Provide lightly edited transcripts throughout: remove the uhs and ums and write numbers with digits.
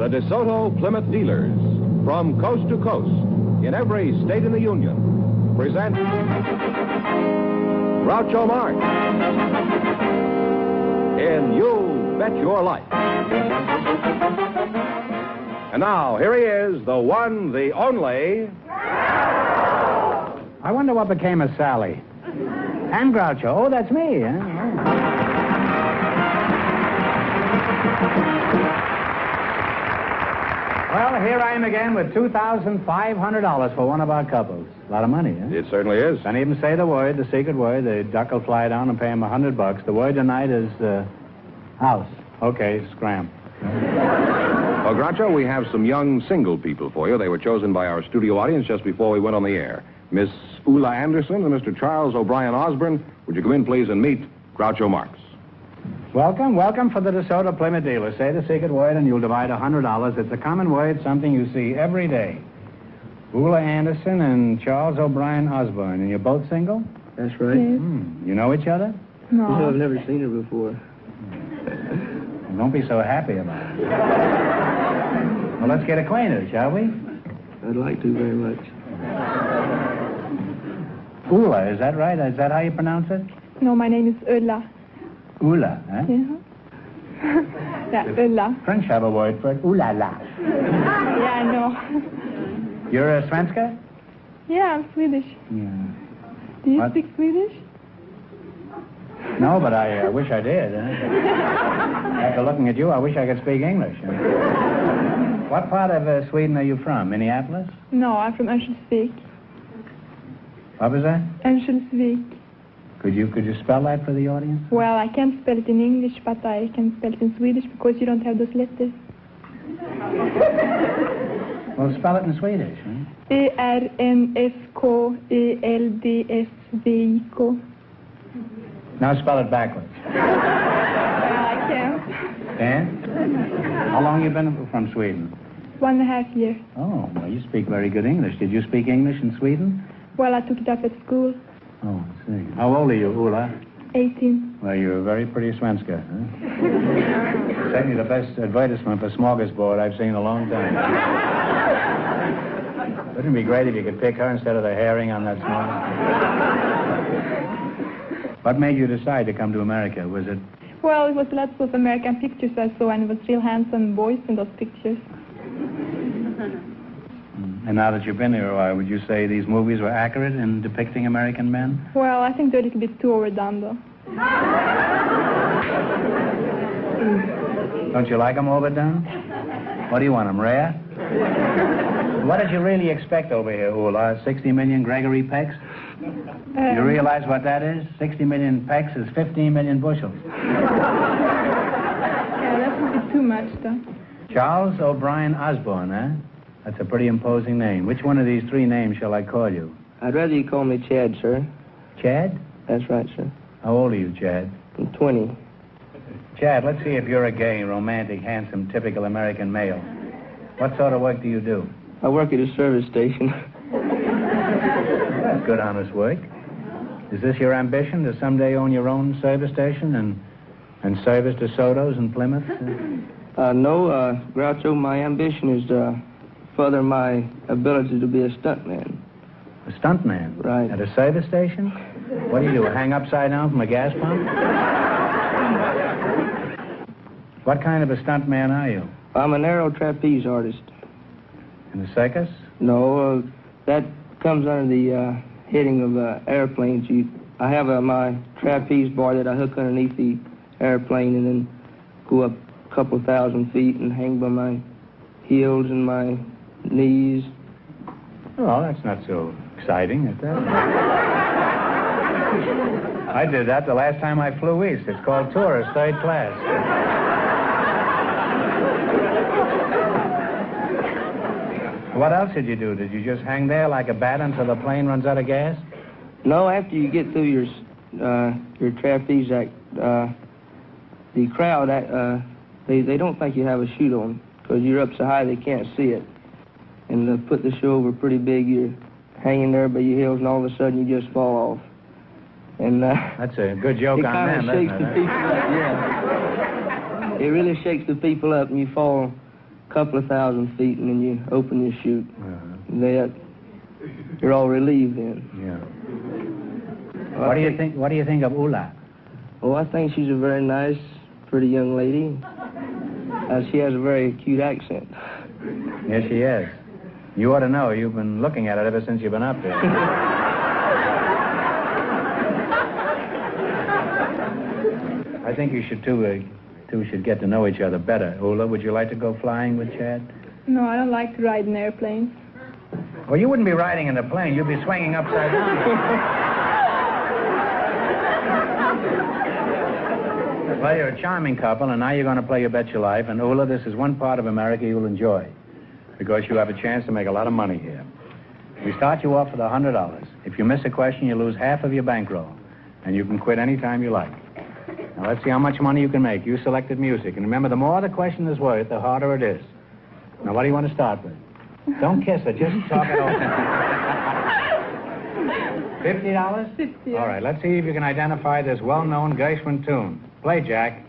The DeSoto Plymouth dealers, from coast to coast, in every state in the Union, present Groucho Marx in You Bet Your Life. And now, here he is, the one, the only... I wonder what became of Sally. And Groucho. Oh, that's me, huh? Well, here I am again with $2,500 for one of our couples. A lot of money, huh? It certainly is. Don't even say the word, the secret word. The duck will fly down and pay him $100. The word tonight is, house. Okay, scram. Well, Groucho, we have some young single people for you. They were chosen by our studio audience just before we went on the air. Miss Ulla Anderson and Mr. Charles O'Brien Osborne. Would you come in, please, and meet Groucho Marx? Welcome for the DeSoto Plymouth dealer. Say the secret word and you'll divide $100. It's a common word, something you see every day. Ulla Anderson and Charles O'Brien Osborne. And you're both single? That's right. Yes. You know each other? No. No, I've never seen her before. Well, don't be so happy about it. Well, let's get acquainted, shall we? I'd like to very much. Ulla, is that right? Is that how you pronounce it? No, my name is Ulla. Ulla, eh? Yeah. Yeah, Ulla. French have a word for it. Ooh la la. Yeah, I know. You're a Svenska? Yeah, I'm Swedish. Yeah. Do you What? speak Swedish? No, but I wish I did. After looking at you, I wish I could speak English. What part of Sweden are you from? Minneapolis? No, I'm from Örnsköldsvik. What was that? Örnsköldsvik. Could you spell that for the audience? Well, I can't spell it in English, but I can spell it in Swedish because you don't have those letters. Well, spell it in Swedish. Huh? ERNSKELDSVIK. Now spell it backwards. Well, I can't. And? How long you been from Sweden? 1.5 years. Oh, well, you speak very good English. Did you speak English in Sweden? Well, I took it up at school. Oh, I see. How old are you, Ulla? 18. Well, you're a very pretty Svenska, huh? Certainly the best advertisement for smorgasbord I've seen in a long time. Wouldn't it be great if you could pick her instead of the herring on that smorgasbord? What made you decide to come to America? Was it... Well, it was lots of American pictures I saw, and it was real handsome boys in those pictures. And now that you've been here a while, would you say these movies were accurate in depicting American men? Well, I think they're a little bit too overdone, though. Don't you like them overdone? What do you want, them rare? What did you really expect over here, Ulla? 60 million Gregory Pecks? You realize what that is? 60 million pecks is 15 million bushels. Yeah, that's a bit too much, though. Charles O'Brien Osborne, eh? That's a pretty imposing name. Which one of these three names shall I call you? I'd rather you call me Chad, sir. Chad? That's right, sir. How old are you, Chad? I'm 20. Chad, let's see if you're a gay, romantic, handsome, typical American male. What sort of work do you do? I work at a service station. That's good, honest work. Is this your ambition, to someday own your own service station and service DeSotos in Plymouth? No, Groucho, my ambition is to further my ability to be a stuntman. A stuntman? Right. At a service station? What do you do, hang upside down from a gas pump? What kind of a stuntman are you? I'm an aero trapeze artist. In a circus? No, that comes under the heading of airplanes. I have my trapeze bar that I hook underneath the airplane and then go up a couple thousand feet and hang by my heels and my knees. Well, that's not so exciting, is that? I did that the last time I flew east. It's called tourist, third class. What else did you do? Did you just hang there like a bat until the plane runs out of gas? No, after you get through your trapeze act, the crowd, they don't think you have a chute on because you're up so high they can't see it. And to put the show over pretty big, you're hanging there by your heels, and all of a sudden you just fall off. And that's a good joke on them, isn't it? It kind of shakes the people up, yeah. It really shakes the people up, and you fall couple of thousand feet, and then you open your chute. Uh-huh. You're all relieved then. Yeah. What do you think of Ula? Well, I think she's a very nice, pretty young lady. She has a very cute accent. Yes, she is. You ought to know. You've been looking at it ever since you've been up there. I think you should two should get to know each other better. Ula, would you like to go flying with Chad? No, I don't like to ride in airplanes. Well, you wouldn't be riding in a plane. You'd be swinging upside down. Well, you're a charming couple, and now you're going to play You Bet Your Life. And Ula, this is one part of America you'll enjoy, because you have a chance to make a lot of money here. We start you off with $100. If you miss a question, you lose half of your bankroll, and you can quit any time you like. Now, let's see how much money you can make. You selected music. And remember, the more the question is worth, the harder it is. Now, what do you want to start with? Don't kiss her. Just talk it over. $50? 50. All right, let's see if you can identify this well-known Gershwin tune. Play, Jack.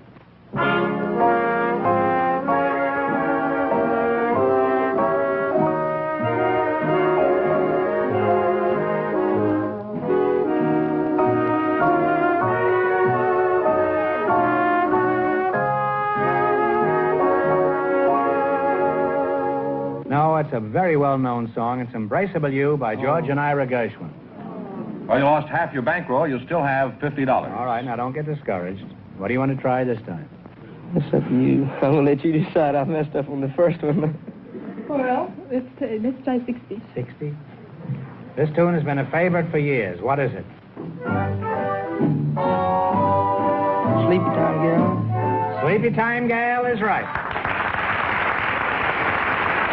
No, it's a very well-known song. It's Embraceable You by George and Ira Gershwin. Well, you lost half your bankroll. You still have $50. All right, now don't get discouraged. What do you want to try this time? It's up to you. I'm going to let you decide. I messed up on the first one. Well, let's try 60. 60? This tune has been a favorite for years. What is it? Sleepy Time Gal. Sleepy Time Gal is right.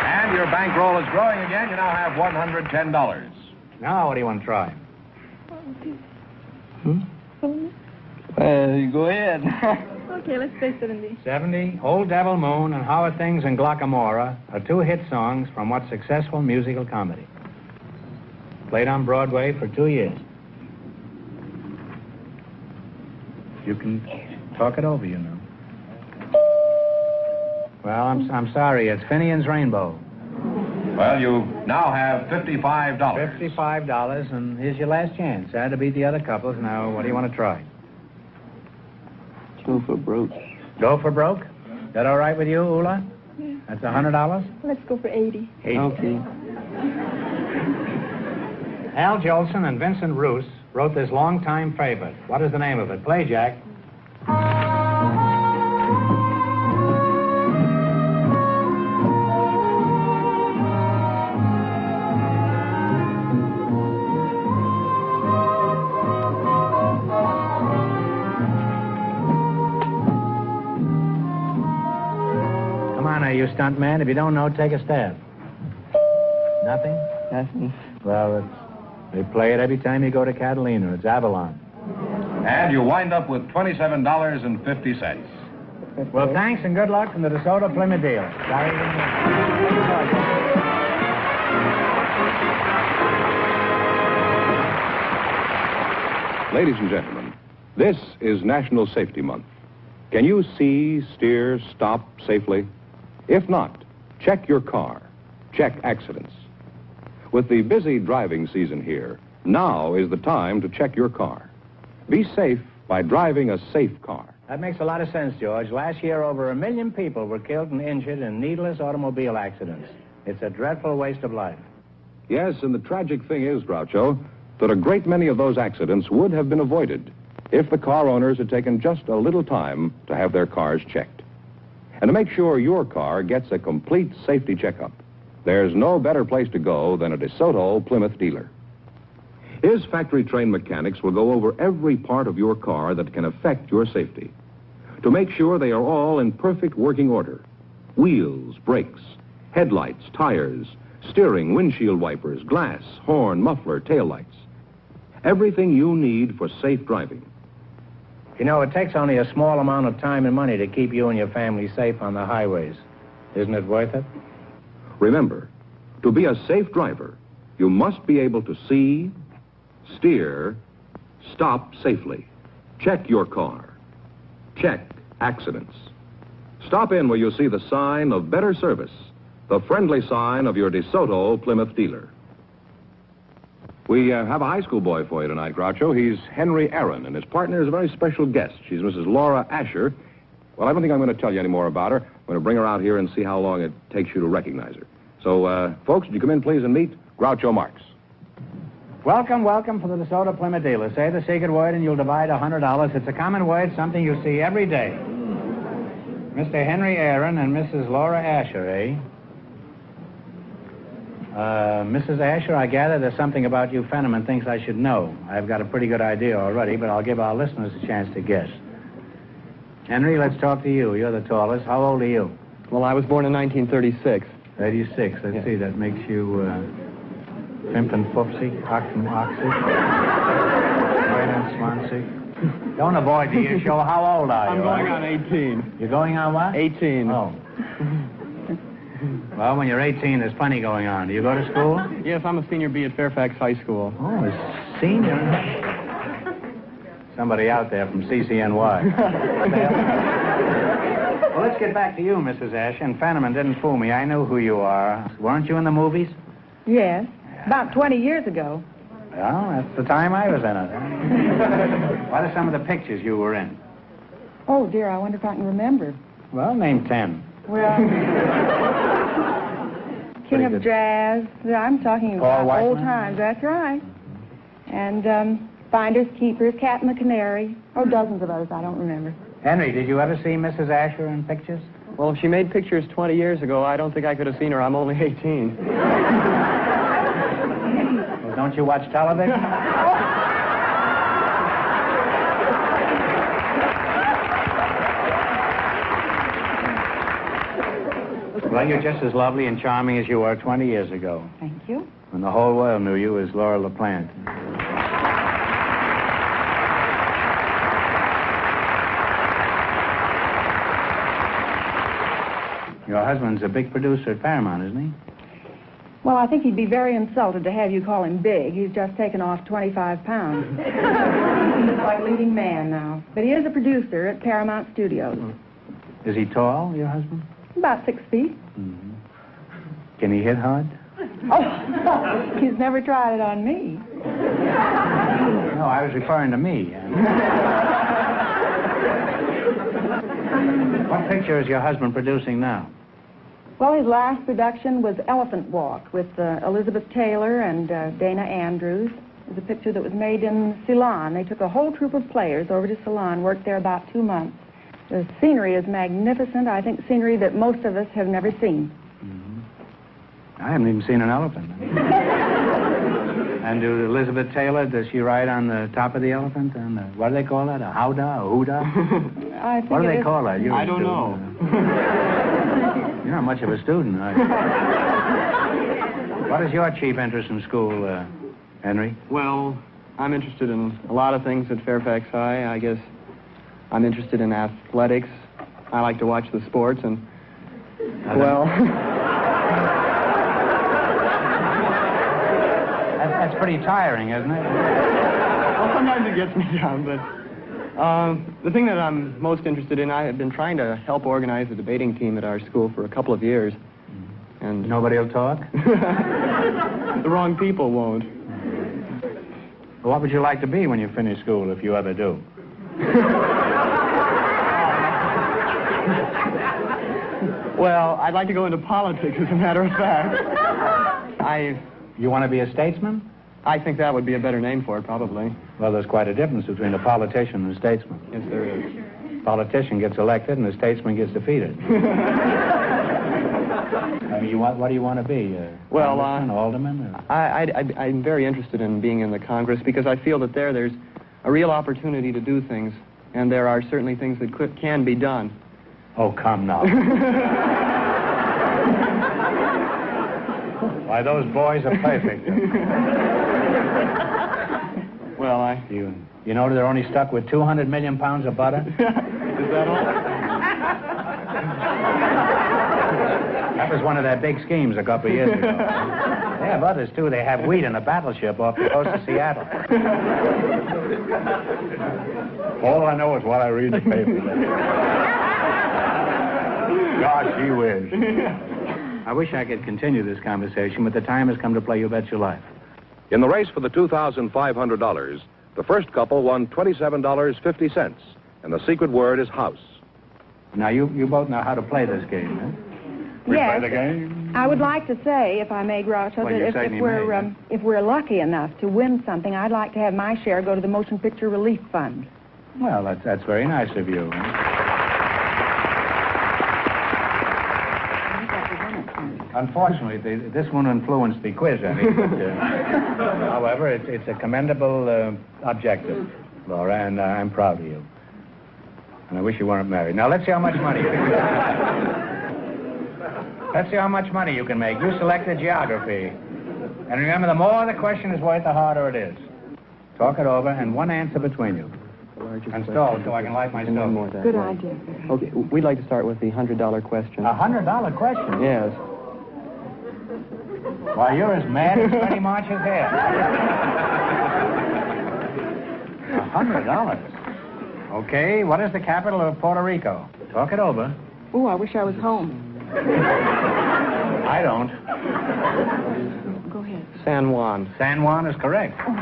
And your bankroll is growing again. You now have $110. Now, what do you want to try? You go ahead. Okay, let's play 70. 70, Old Devil Moon and How Are Things in Glockamora are two hit songs from what successful musical comedy? Played on Broadway for 2 years. You can talk it over, you know. Well, I'm sorry. It's Finian's Rainbow. Well, you now have $55. $55, and here's your last chance. Had to beat the other couples. Now, what do you want to try? Go for broke. Go for broke? Is that all right with you, Ula? Yeah. That's $100? Let's go for 80. 80. Okay. Al Jolson and Vincent Roos wrote this longtime favorite. What is the name of it? Play, Jack. You stunt man. If you don't know, take a stab. Nothing? Nothing. Well, they play it every time you go to Catalina. It's Avalon. And you wind up with $27.50. Well, thanks and good luck from the DeSoto Plymouth deal. Sorry. Ladies and gentlemen, this is National Safety Month. Can you see, steer, stop safely? If not, check your car. Check accidents. With the busy driving season here, now is the time to check your car. Be safe by driving a safe car. That makes a lot of sense, George. Last year, over 1 million people were killed and injured in needless automobile accidents. It's a dreadful waste of life. Yes, and the tragic thing is, Groucho, that a great many of those accidents would have been avoided if the car owners had taken just a little time to have their cars checked. And to make sure your car gets a complete safety checkup, there's no better place to go than a DeSoto Plymouth dealer. His factory-trained mechanics will go over every part of your car that can affect your safety to make sure they are all in perfect working order. Wheels, brakes, headlights, tires, steering, windshield wipers, glass, horn, muffler, taillights. Everything you need for safe driving. You know, it takes only a small amount of time and money to keep you and your family safe on the highways. Isn't it worth it? Remember, to be a safe driver, you must be able to see, steer, stop safely. Check your car. Check accidents. Stop in where you'll see the sign of better service, the friendly sign of your DeSoto Plymouth dealer. We have a high school boy for you tonight, Groucho. He's Henry Aaron, and his partner is a very special guest. She's Mrs. Laura Asher. Well, I don't think I'm going to tell you any more about her. I'm going to bring her out here and see how long it takes you to recognize her. So, folks, would you come in, please, and meet Groucho Marx. Welcome, welcome for the DeSoto Plymouth dealer. Say the secret word and you'll divide $100. It's a common word, something you see every day. Mr. Henry Aaron and Mrs. Laura Asher, eh? Mrs. Asher, I gather there's something about you Fenneman thinks I should know. I've got a pretty good idea already, but I'll give our listeners a chance to guess. Henry, let's talk to you. You're the tallest. How old are you? Well, I was born in 1936. 36. Let's see, that makes you, Pimp and Foopsie, Ox and Oxy, Right and Swansea. Don't avoid the issue. How old are you? I'm going on 18. You're going on what? 18. Oh. Well, when you're 18, there's plenty going on. Do you go to school? Yes, I'm a senior B at Fairfax High School. Oh, a senior. Somebody out there from CCNY. Well, let's get back to you, Mrs. Asher. And Fenneman didn't fool me. I knew who you are. Weren't you in the movies? Yes, about 20 years ago. Well, that's the time I was in it. What are some of the pictures you were in? Oh, dear, I wonder if I can remember. Well, name 10. Well, King of good. Jazz. I'm talking Paul about old Whiteman? times. That's right. And Finders, Keepers, Cat and the Canary. Oh, dozens of others. I don't remember. Henry, did you ever see Mrs. Asher in pictures? Well, if she made pictures 20 years ago, I don't think I could have seen her. I'm only 18. Well, don't you watch television? Well, you're just as lovely and charming as you were 20 years ago, Thank you. when the whole world knew you as Laura LaPlante. Your husband's a big producer at Paramount, isn't he? Well, I think he'd be very insulted to have you call him big. He's just taken off 25 pounds. He's like leading man now. But he is a producer at Paramount Studios. Is he tall, your husband? About 6 feet. Mm-hmm. Can he hit hard? Oh, he's never tried it on me. No, I was referring to me. What picture is your husband producing now? Well, his last production was Elephant Walk with Elizabeth Taylor and Dana Andrews. It was a picture that was made in Ceylon. They took a whole troop of players over to Ceylon, worked there about 2 months. The scenery is magnificent. I think scenery that most of us have never seen. I haven't even seen an elephant. And do Elizabeth Taylor, does she ride on the top of the elephant? And what do they call that? A howdah? A hoodah? I think What do it they is- call that? You're I a don't student. know. You're not much of a student, are you? What is your chief interest in school, Henry? Well, I'm interested in a lot of things at Fairfax High. I guess I'm interested in athletics. I like to watch the sports, and, well... That's pretty tiring, isn't it? Well, sometimes it gets me down, but the thing that I'm most interested in, I have been trying to help organize a debating team at our school for a couple of years, and Nobody will talk? the wrong people won't. What would you like to be when you finish school, if you ever do? Well, I'd like to go into politics, as a matter of fact. You want to be a statesman? I think that would be a better name for it, probably. Well, there's quite a difference between a politician and a statesman. Yes, there is. Politician gets elected and the statesman gets defeated. I mean, what do you want to be? Well, Congressman, alderman? Or... I'm very interested in being in the Congress because I feel that there's a real opportunity to do things, and there are certainly things that can be done. Oh, come now. Why, those boys are perfect. Well, You know they're only stuck with 200 million pounds of butter? Is that all? That was one of their big schemes a couple of years ago. They have others, too. They have wheat in a battleship off the coast of Seattle. All I know is what I read in the paper. Gosh, gee whiz. I wish I could continue this conversation, but the time has come to play You Bet Your Life. In the race for the $2,500, the first couple won $27.50, and the secret word is house. Now, you both know how to play this game, huh? We Yes. play the game? I would like to say, if I may, Groucho, Well, you that certainly if we're lucky enough to win something, I'd like to have my share go to the Motion Picture Relief Fund. Well, that's very nice of you. Unfortunately, this won't influence the quiz any, but, however, it's a commendable objective, Laura, and I'm proud of you. And I wish you weren't married. Now, let's see how much money you can make. Let's see how much money you can make. You selected geography. And remember, the more the question is worth, the harder it is. Talk it over, and one answer between you. And stall, so I can light my stove. Good idea. Okay, we'd like to start with the $100 question. $100 question? Yes. Why, you're as mad as Freddie March's hair. $100. Okay, what is the capital of Puerto Rico? Talk it over. Oh, I wish I was home. I don't. Go ahead. San Juan. San Juan is correct. Well,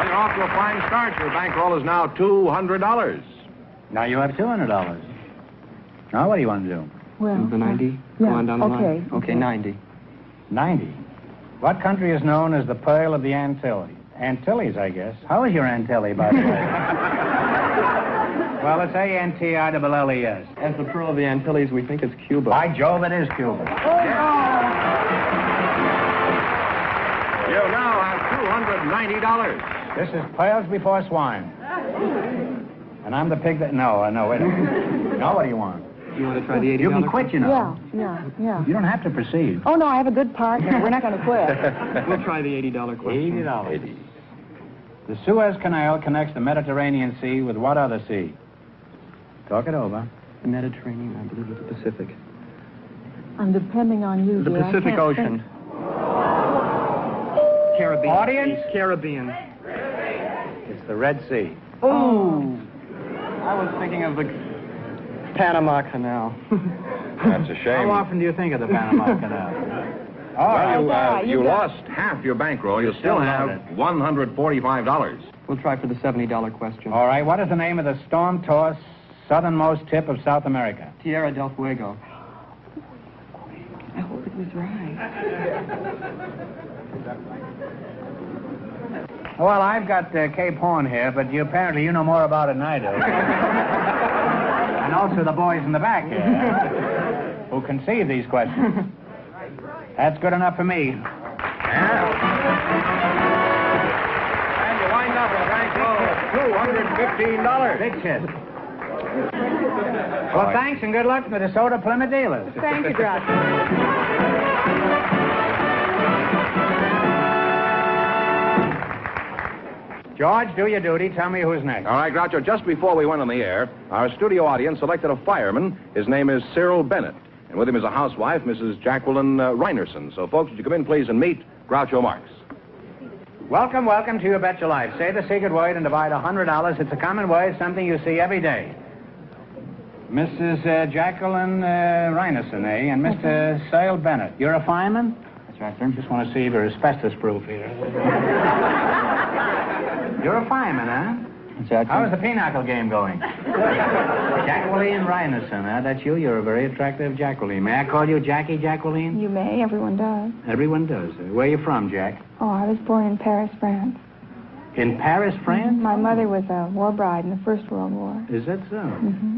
you're off to a fine start. Your bankroll is now $200. Now you have $200. Now what do you want to do? Well, The 90? yeah, Go on down the line. okay. Okay, 90. 90. What country is known as the Pearl of the Antilles? Antilles, I guess. How is your Antilles, by the way? Well, it's A-N-T-I-L-L-E-S. As the Pearl of the Antilles, we think it's Cuba. By Jove, it is Cuba. You now have $290. This is pearls before swine. And I'm the pig that... No, wait a minute. Now what do you want? You want to try the $80? You can quit, you know. Yeah. You don't have to proceed. Oh, no, I have a good partner. We're not going to quit. We'll try the $80 question. $80. The Suez Canal connects the Mediterranean Sea with what other sea? Talk it over. The Mediterranean, I believe, is the Pacific. I'm depending on you, The dear. I Pacific can't Ocean. think. Caribbean. Audience? Caribbean. It's the Red Sea. Oh! I was thinking of the Panama Canal. That's a How shame. often do you think of the Panama Canal? All Well, right. you lost half your bankroll. You still have $145. We'll try for the $70 question. All right, what is the name of the storm-tossed southernmost tip of South America? Tierra del Fuego. I hope it was right. Well, I've got Cape Horn here, but apparently you know more about it than I do. And also the boys in the back here, who conceive these questions. That's good enough for me. And you wind up with a bankroll of $215. Big hit. Well, thanks and good luck to the DeSoto Plymouth dealers. Thank you, Groucho. George, do your duty. Tell me who's next. All right, Groucho, just before we went on the air, our studio audience selected a fireman. His name is Cyril Bennett. And with him is a housewife, Mrs. Jacqueline Reinerson. So, folks, would you come in, please, and meet Groucho Marx. Welcome to You Bet Your Life. Say the secret word and divide $100. It's a common word, something you see every day. Mrs. Jacqueline Reinerson, eh? And Mr. Cyril Bennett. You're a fireman? That's right, sir. Just want to see if you're asbestos-proof here. You're a fireman, huh? How is the pinochle game going? Jacqueline Reinerson, huh? That's you. You're a very attractive Jacqueline. May I call you Jackie Jacqueline? You may. Everyone does. Everyone does. Where are you from, Jack? Oh, I was born in Paris, France. In Paris, France? My mother was a war bride in the First World War. Is that so? Mm-hmm.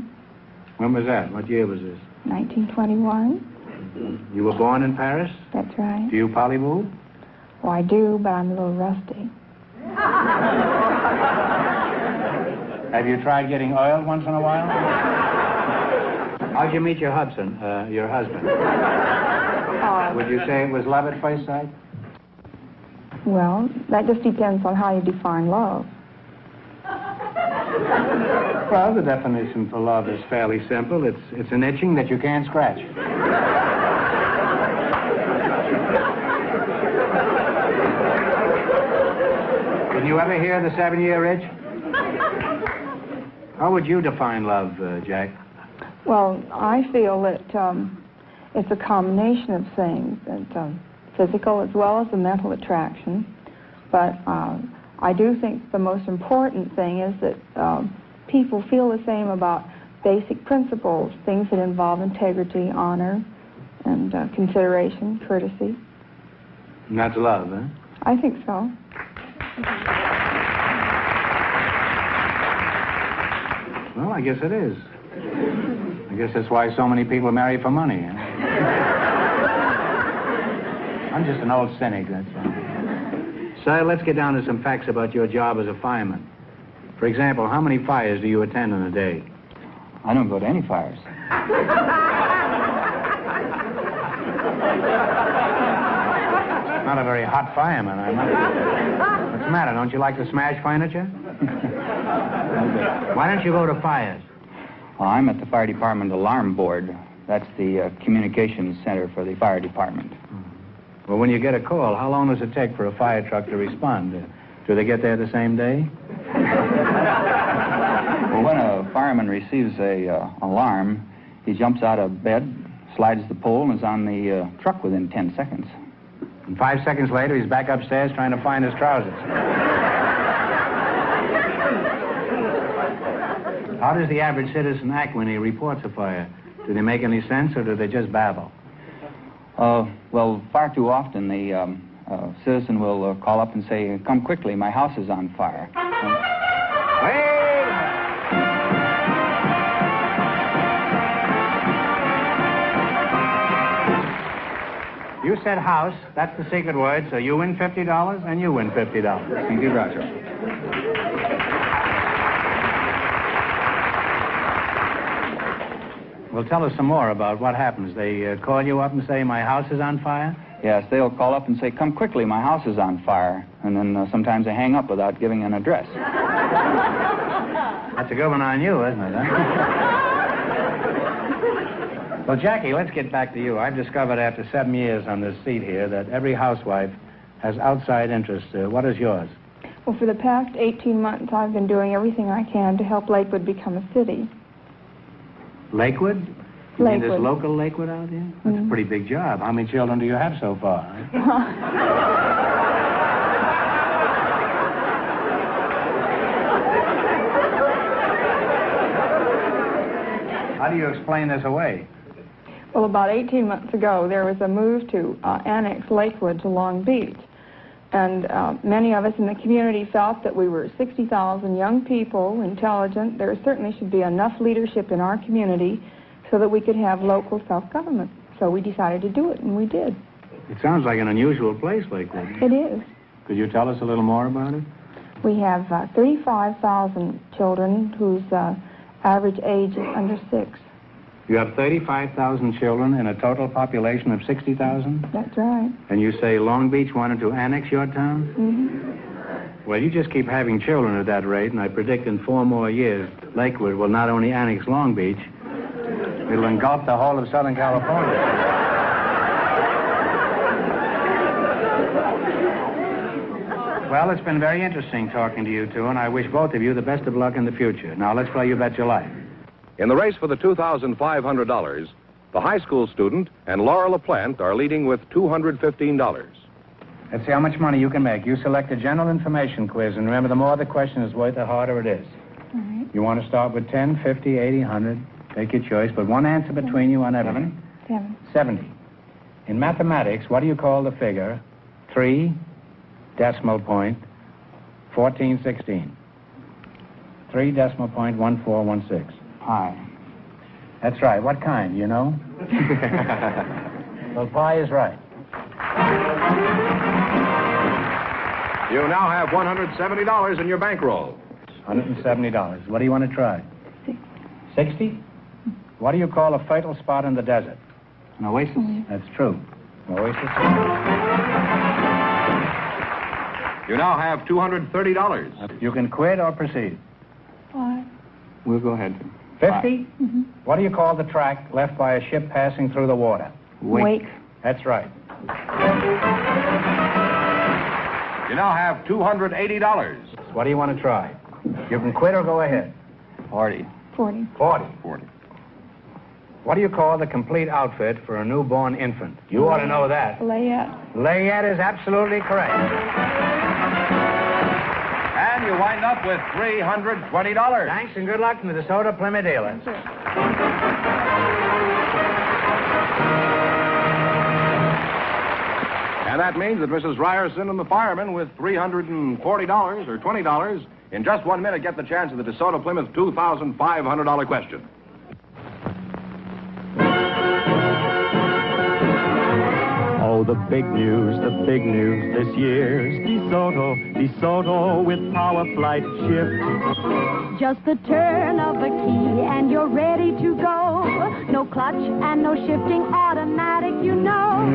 When was that? What year was this? 1921. You were born in Paris? That's right. Do you polywoo? Oh, I do, but I'm a little rusty. Have you tried getting oiled once in a while? How'd you meet your husband? Would you say it was love at first sight? Well, that just depends on how you define love. Well, the definition for love is fairly simple. It's an itching that you can't scratch. Did you ever hear the 7-year itch? How would you define love, Jack? Well, I feel that it's a combination of things, physical as well as the mental attraction. But I do think the most important thing is that people feel the same about basic principles, things that involve integrity, honor, and consideration, courtesy. And that's love, huh? I think so. Well, I guess it is. I guess that's why so many people marry for money. Huh? I'm just an old cynic, that's all. Sir, let's get down to some facts about your job as a fireman. For example, how many fires do you attend in a day? I don't go to any fires. Not a very hot fireman, I must say. What's the matter? Don't you like to smash furniture? Why don't you go to fires? Well, I'm at the fire department alarm board. That's the communications center for the fire department. Well, when you get a call, how long does it take for a fire truck to respond? Do they get there the same day? Well, when a fireman receives a alarm, he jumps out of bed, slides the pole, and is on the truck within 10 seconds. And 5 seconds later, he's back upstairs trying to find his trousers. How does the average citizen act when he reports a fire? Do they make any sense, or do they just babble? Well, far too often the citizen will call up and say, "Come quickly, my house is on fire." You said house. That's the secret word. So you win $50 and you win $50. Thank you, Groucho. Well, tell us some more about what happens. They call you up and say, "My house is on fire"? Yes, they'll call up and say, "Come quickly, my house is on fire." And then sometimes they hang up without giving an address. That's a good one on you, isn't it, huh? Well, Jackie, let's get back to you. I've discovered after 7 years on this seat here that every housewife has outside interests. What is yours? Well, for the past 18 months, I've been doing everything I can to help Lakewood become a city. Lakewood? You mean this Lakewood. local Lakewood out here? That's a pretty big job. How many children do you have so far? How do you explain this away? Well, about 18 months ago, there was a move to annex Lakewood to Long Beach. And many of us in the community felt that we were 60,000 young people, intelligent. There certainly should be enough leadership in our community so that we could have local self-government. So we decided to do it, and we did. It sounds like an unusual place, Lakewood. It is. Could you tell us a little more about it? We have 35,000 children whose average age is under 6. You have 35,000 children in a total population of 60,000? That's right. And you say Long Beach wanted to annex your town? Mm-hmm. Well, you just keep having children at that rate, and I predict in 4 more years, Lakewood will not only annex Long Beach, it'll engulf the whole of Southern California. Well, it's been very interesting talking to you two, and I wish both of you the best of luck in the future. Now, let's play You Bet Your Life. In the race for the $2,500, the high school student and Laura LaPlante are leading with $215. Let's see how much money you can make. You select a general information quiz, and remember, the more the question is worth, the harder it is. All right. You want to start with 10, 50, 80, 100. Take your choice, but one answer between you on everything. 7. 70. In mathematics, what do you call the figure 3 decimal point 1416? 3 decimal point 1416. Pi. That's right. What kind, you know? Well, pi is right. You now have $170 in your bankroll. $170. What do you want to try? 60? What do you call a fertile spot in the desert? An oasis? That's true. Oasis. You now have $230. You can quit or proceed. 5. We'll go ahead. 50? Mm-hmm. What do you call the track left by a ship passing through the water? Wake. That's right. You now have $280. What do you want to try? You can quit or go ahead. 40. 40. 40. 40. What do you call the complete outfit for a newborn infant? You ought to know that. Layette. Layette is absolutely correct. And you wind up with $320. Thanks and good luck from the DeSoto Plymouth dealers. And that means that Mrs. Ryerson and the fireman with $340 or $20 in just 1 minute get the chance of the DeSoto Plymouth $2,500 question. Oh, the big news this year's DeSoto with power flight shift. Just the turn of a key and you're ready to go. No clutch and no shifting, automatic, you know.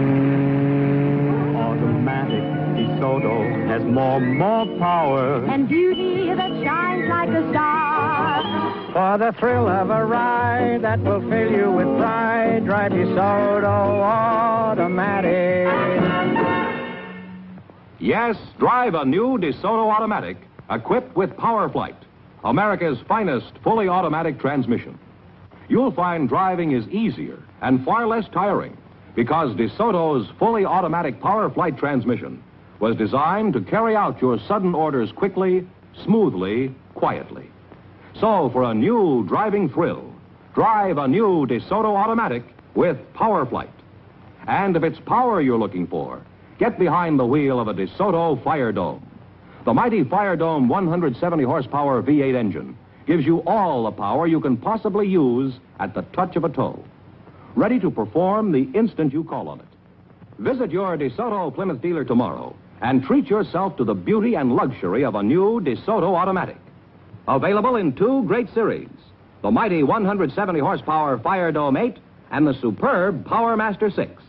Automatic DeSoto has more power. And beauty that shines like a star. For the thrill of a ride that will fill you with pride, drive DeSoto Automatic. Yes, drive a new DeSoto Automatic equipped with Power Flight, America's finest fully automatic transmission. You'll find driving is easier and far less tiring because DeSoto's fully automatic Power Flight transmission was designed to carry out your sudden orders quickly, smoothly, quietly. So for a new driving thrill, drive a new DeSoto Automatic with Power Flight. And if it's power you're looking for, get behind the wheel of a DeSoto Fire Dome. The mighty Fire Dome 170 horsepower V8 engine gives you all the power you can possibly use at the touch of a toe. Ready to perform the instant you call on it. Visit your DeSoto Plymouth dealer tomorrow and treat yourself to the beauty and luxury of a new DeSoto Automatic. Available in two great series, the mighty 170 horsepower Fire Dome 8 and the superb Power Master 6.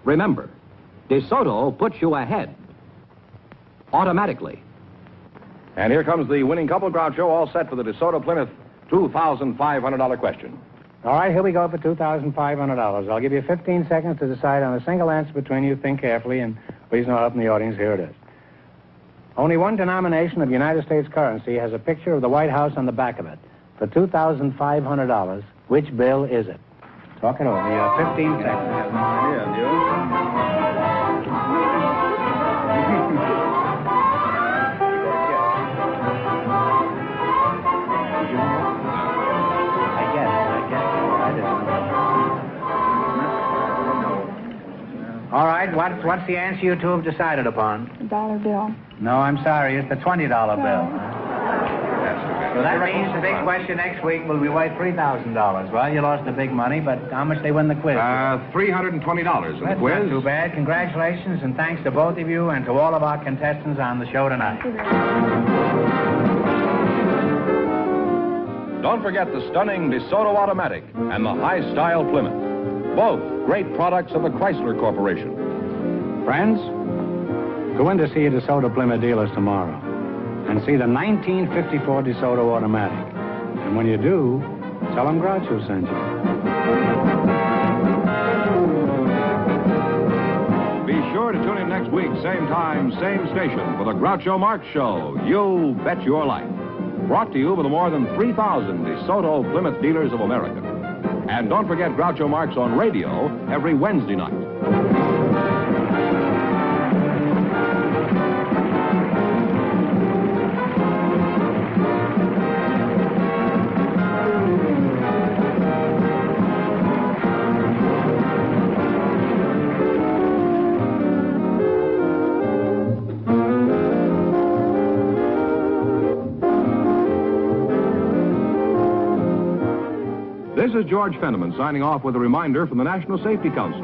Remember, DeSoto puts you ahead automatically. And here comes the winning couple, Groucho, all set for the DeSoto Plymouth $2,500 question. All right, here we go for $2,500. I'll give you 15 seconds to decide on a single answer between you. Think carefully, and please no help from the audience. Here it is. Only one denomination of United States currency has a picture of the White House on the back of it. For $2,500, which bill is it? Talk it over. You have 15 seconds. I have no idea, do you? All right, what's the answer you two have decided upon? The dollar bill. No, I'm sorry, it's the $20 bill. So that means the big question next week will be worth $3,000. Well, you lost the big money, but how much they win the quiz? $320 in the That's quiz. not too bad. Congratulations, and thanks to both of you and to all of our contestants on the show tonight. Don't forget the stunning DeSoto Automatic and the high-style Plymouth. Both great products of the Chrysler Corporation. Friends, go in to see a DeSoto Plymouth dealers tomorrow and see the 1954 DeSoto Automatic. And when you do, tell them Groucho sent you. Be sure to tune in next week, same time, same station, for the Groucho Marx Show. You bet your life. Brought to you by the more than 3,000 DeSoto Plymouth dealers of America. And don't forget Groucho Marx on radio every Wednesday night. This is George Fenneman signing off with a reminder from the National Safety Council.